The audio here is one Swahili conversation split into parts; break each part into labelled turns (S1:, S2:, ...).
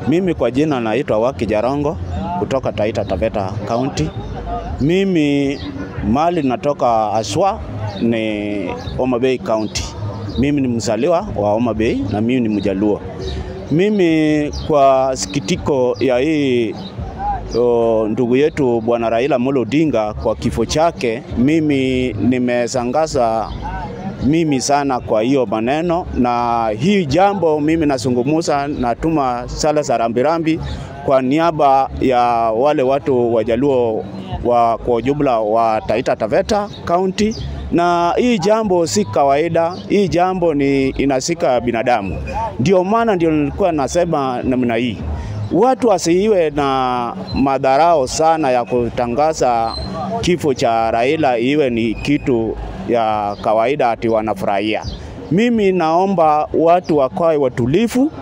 S1: Mimi kwa jina naitwa Waki Jarongo kutoka Taita Taveta County. Mimi mali natoka aswa ni Homa Bay County. Mimi ni mzaliwa wa Homa Bay na mimi ni Mjaluo. Mimi kwa sikitiko ya hii ndugu yetu Bwana Raila Amolo Odinga kwa kifo chake, mimi nimesangaza mimi sana kwa hiyo maneno, na hii jambo mimi nasungumuza, natuma sala za rambirambi kwa niaba ya wale watu Wajaluo kwa jumla wa Taita Taveta County. Na hii jambo si kawaida, hii jambo ni inasika binadamu. Ndio maana ndio nilikuwa nasema namna hii, watu wasiiwe na madharau sana ya kutangaza kifo cha Raila iwe ni kitu ya kawaida ati wanafurahia. Mimi naomba watu wakae watulivu,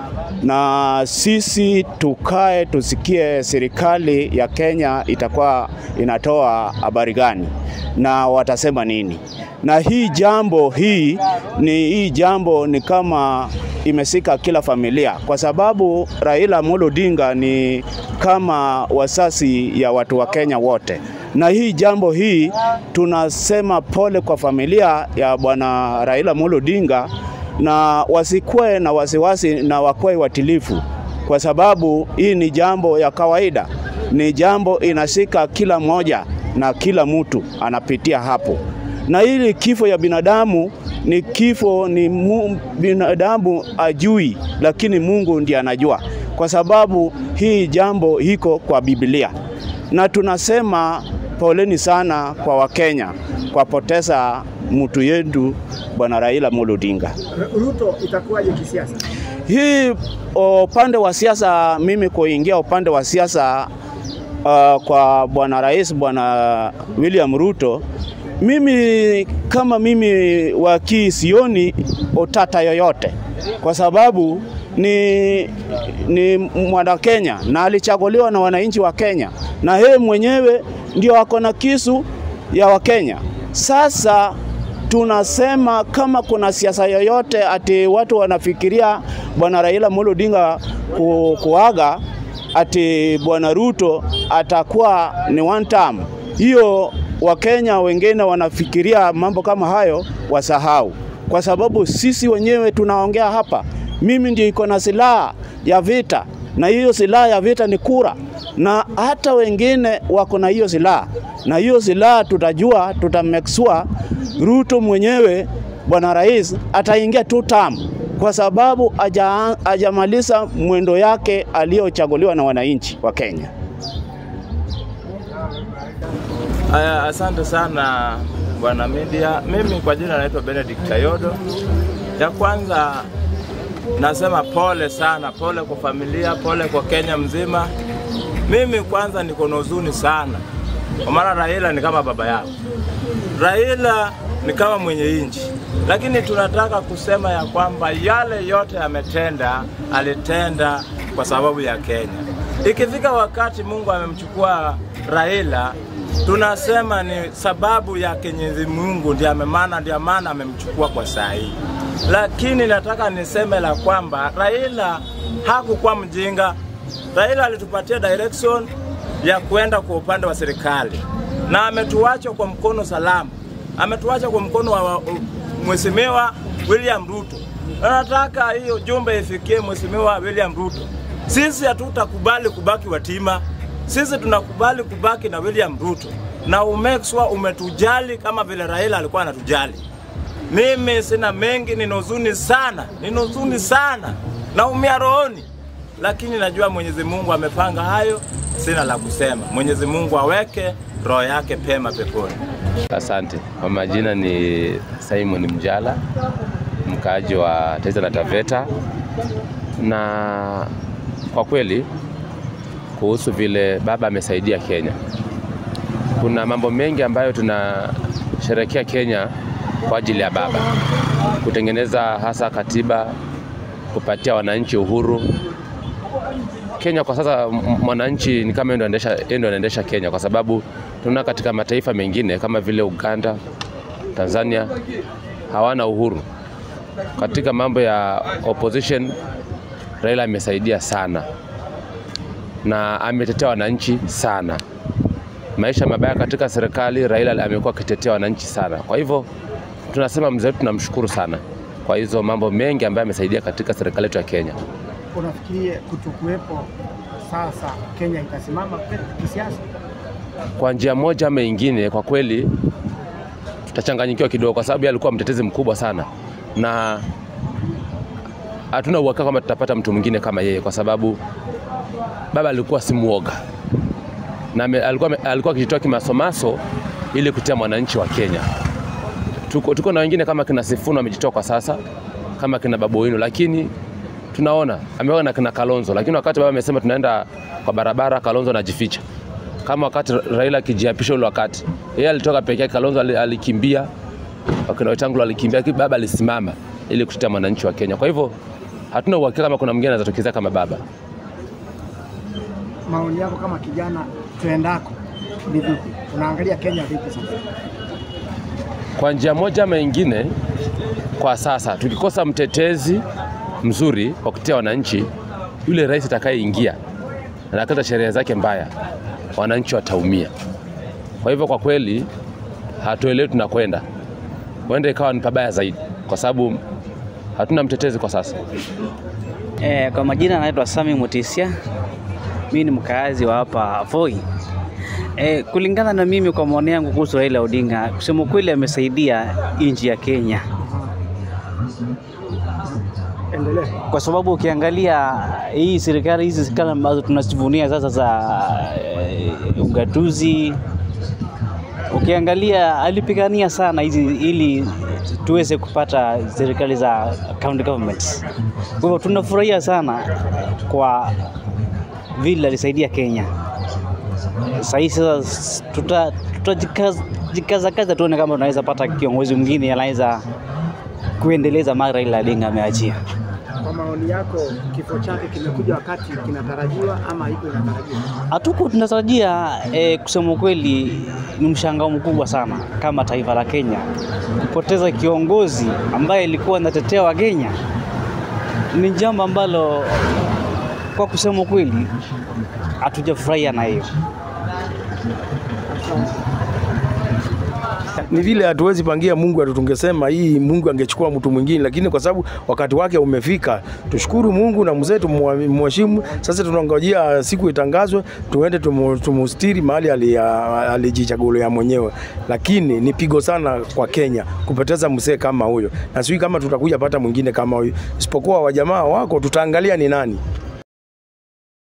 S1: na sisi tukae tusikie serikali ya Kenya itakuwa inatoa habari gani na watasema nini. Na hii jambo ni kama imesika kila familia, kwa sababu Raila Amolo Odinga ni kama wasasi ya watu wa Kenya wote. Na hii jambo tunasema pole kwa familia ya Bwana Raila Amolo Odinga, na wasikue na wasiwasi na wakue watilifu, kwa sababu hii ni jambo ya kawaida, ni jambo inashika kila mmoja na kila mtu anapitia hapo. Na hili kifo ya binadamu ni kifo, ni binadamu ajui, lakini Mungu ndiye anajua, kwa sababu hii jambo hiko kwa Biblia. Na tunasema poleni sana kwa Wakenya kwa poteza mtu yetu Bwana Raila Amolo Odinga.
S2: Ruto itakuwaje kisiasa?
S1: Hii upande wa siasa, mimi kuingia upande wa siasa kwa Bwana Rais Bwana William Ruto, mimi kama mimi sioni utata yoyote, kwa sababu ni mwana Kenya na alichaguliwa na wananchi wa Kenya, na yeye mwenyewe ndio ako na kisu ya Wakenya. Sasa tunasema kama kuna siasa yoyote ati watu wanafikiria Bwana Raila Amolo Odinga kuaga ati Bwana Ruto atakuwa ni one term, hiyo Wakenya wengine wanafikiria mambo kama hayo, wasahau. Kwa sababu sisi wenyewe tunaongea hapa, mimi ndio iko na silaha ya vita, na hiyo silaha ya vita ni kura, na hata wengine wako na hiyo silaha, na hiyo silaha tutajua, tutamexua Ruto mwenyewe Bwana Rais ataingia 2 term, kwa sababu hajamaliza mwendo yake aliyochaguliwa na wananchi wa Kenya.
S3: Asante sana bwana media. Mimi kwa jina naitwa Benedict Kayodo. Ya kwanza nasema pole sana, pole kwa familia, pole kwa Kenya mzima. Mimi kwanza niko na huzuni sana, kwa maana Raila ni kama baba yao. Raila ni kama mwenye nchi, lakini tunataka kusema ya kwamba yale yote alitenda kwa sababu ya Kenya. Ikifika wakati Mungu amemchukua Raila, tunasema ni sababu ya Mwenyezi Mungu ndio maana amemchukua kwa saa hii. Lakini nataka niseme la kwamba Raila hakukuwa mjinga. Raila alitupatia direction ya kuenda kwa upande wa serikali, na ametuacha kwa mkono salama. Ametuacha kwa mkono wa Mheshimiwa William Ruto. Nataka hiyo jumbe ifikie Mheshimiwa William Ruto. Sisi hatutakubali kubaki watima. Sisi tunakubali kubaki na William Ruto, na umake sure umetujali kama vile Raila alikuwa anatujali. Mimi sina mengi, nina huzuni sana, naumia rohoni, lakini najua Mwenyezi Mungu amepanga hayo, sina la kusema. Mwenyezi Mungu aweke roho yake pema peponi.
S4: Asante. Kwa majina ni Simon Mjala, mkaaji wa Taita Taveta, na kwa kweli kuhusu vile baba amesaidia Kenya, kuna mambo mengi ambayo tunasherehekea Kenya kwa ajili ya baba, kutengeneza hasa katiba, kupatia wananchi uhuru. Kenya kwa sasa mwananchi ni kama ndio anaendesha Kenya, kwa sababu tunaona katika mataifa mengine kama vile Uganda, Tanzania hawana uhuru. Katika mambo ya opposition, Raila amesaidia sana. na ametetea wananchi sana. Maisha mabaya katika serikali, Raila amekuwa akitetea wananchi sana. Kwa hivyo tunasema mzee wetu tunamshukuru sana kwa hizo mambo mengi ambayo amesaidia katika serikali yetu ya Kenya.
S2: Unafikiria kutokuwepo sasa Kenya itasimama kisiasa?
S4: Kwa njia moja ama nyingine, kwa kweli tutachanganyikiwa kidogo, kwa sababu alikuwa mtetezi mkubwa sana, na hatuna uhakika kama tutapata mtu mwingine kama yeye, kwa sababu baba alikuwa si muoga na alikuwa akijitoa kimasomaso ili kutetea mwananchi wa Kenya. Tuko na wengine kama kina Sifuna amejitoa kwa sasa, kama kina Babu Owino, lakini tunaona ameona na kina Kalonzo, lakini wakati baba amesema tunaenda kwa barabara, Kalonzo anajificha. Kama wakati Raila akijiapisha ule wakati, yeye alitoka peke yake, Kalonzo alikimbia, wakina Wetangula alikimbia, baba alisimama ili kutetea mwananchi wa Kenya. Kwa hivyo hatuna uhakika kama kuna mwingine anatokeza kama baba.
S2: Maoni yako kama kijana tuendako ni vipi? Unaangalia Kenya vipi sasa?
S4: Kwa njia moja ama nyingine, kwa sasa tukikosa mtetezi mzuri wa kutetea wananchi, yule rais atakayeingia na akata sheria zake mbaya, wananchi wataumia. Kwa hivyo kwa kweli hatuelewi tunakwenda. Huenda ikawa ni pabaya zaidi, kwa sababu hatuna mtetezi kwa sasa.
S5: Kwa majina naitwa Sami Mutisia. Mimi ni mkaazi wa hapa Voi. Kulingana na mimi, kwa maoni yangu kuhusu Raila Odinga, kusema kweli amesaidia nchi ya Kenya.
S2: Endelea.
S5: Kwa sababu ukiangalia hizi serikali ambazo tunazivunia sasa za ugatuzi, ukiangalia alipigania sana hizi ili tuweze kupata serikali za county governments. Kwa hivyo tunafurahia sana kwa vile alisaidia Kenya. Sasa tutajikaza tuone kama tunaweza pata kiongozi mwingine anaweza kuendeleza mara Raila Odinga ameachia.
S2: Kwa maoni yako, kifo chake kimekuja wakati kinatarajiwa ama haiko inatarajiwa?
S5: Hatuko tunatarajia. Kusema kweli ni mshangao mkubwa sana kama taifa la Kenya kupoteza kiongozi ambaye alikuwa anatetea wa Kenya. Ni jambo ambalo kwa kusema kweli hatujafurahia na hiyo.
S6: Ni vile hatuwezi pangia Mungu, tungesema hii Mungu angechukua mtu mwingine, lakini kwa sababu wakati wake umefika, tushukuru Mungu na mzee tumheshimu. Sasa tunangojea siku itangazwe, tuende tumustiri mahali alijichagulia mwenyewe, lakini ni pigo sana kwa Kenya kupoteza mzee kama huyo, na sisi kama tutakuja pata mwingine kama huyo, isipokuwa wajamaa wako tutaangalia ni nani.